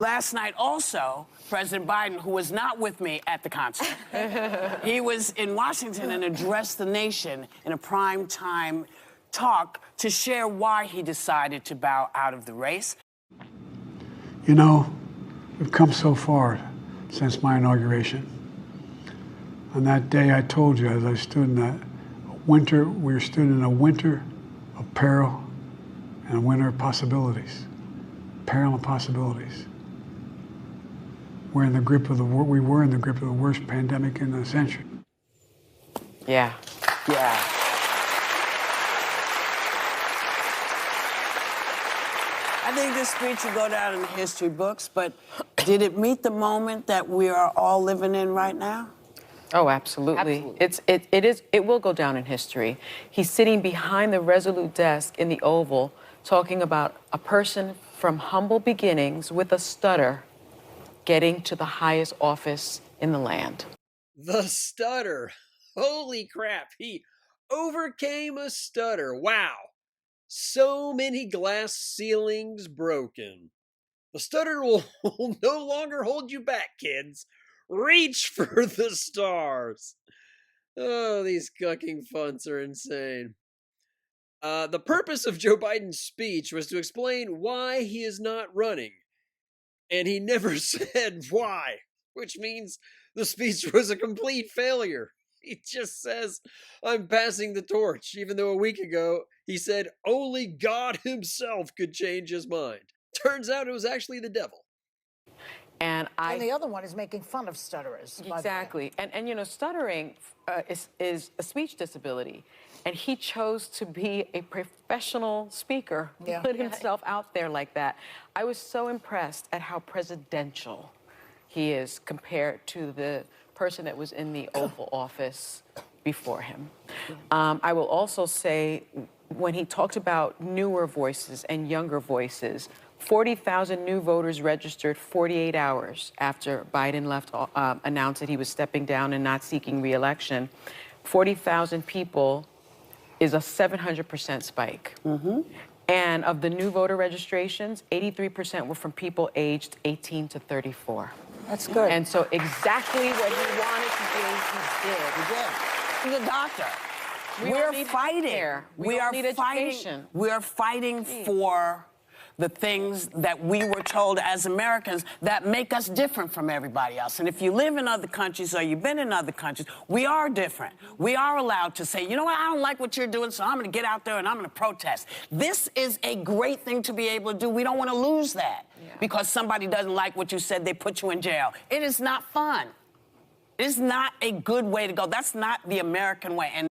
Last night also, President Biden, who was not with me at the concert, he was in Washington and addressed the nation in a prime time talk to share why he decided to bow out of the race. You know, we've come so far since my inauguration. On that day, I told you, as I stood in that winter, we stood in a winter of peril and a winter of possibilities. Peril and possibilities. We were in the grip of the worst pandemic in a century. Yeah. Yeah. I think this speech will go down in the history books, but did it meet the moment that we are all living in right now? Oh, absolutely. It will go down in history. He's sitting behind the resolute desk in the Oval talking about a person from humble beginnings with a stutter getting to the highest office in the land. The stutter. Holy crap. He overcame a stutter. Wow. So many glass ceilings broken. The stutter will no longer hold you back, kids. Reach for the stars. Oh, these cucking funts are insane. The purpose of Joe Biden's speech was to explain why he is not running. And he never said why, which means the speech was a complete failure. He just says, I'm passing the torch, even though a week ago he said only God himself could change his mind. Turns out it was actually the devil. And the other one is making fun of stutterers. Exactly. And you know, stuttering is a speech disability. And he chose to be a professional speaker, put himself out there like that. I was so impressed at how presidential he is compared to the person that was in the Oval Office before him. I will also say, when he talked about newer voices and younger voices, 40,000 new voters registered 48 hours after Biden announced that he was stepping down and not seeking re-election. 40,000 people is a 700% spike. And of the new voter registrations, 83% were from people aged 18 to 34. That's good. And so exactly what he wanted to do, he did. He's a doctor. We're fighting. We are fighting. We are fighting for the things that we were told as Americans that make us different from everybody else. And if you live in other countries or you've been in other countries, we are different. We are allowed to say, you know what, I don't like what you're doing, so I'm going to get out there and I'm going to protest. This is a great thing to be able to do. We don't want to lose that because somebody doesn't like what you said, they put you in jail. It is not fun. It is not a good way to go. That's not the American way. And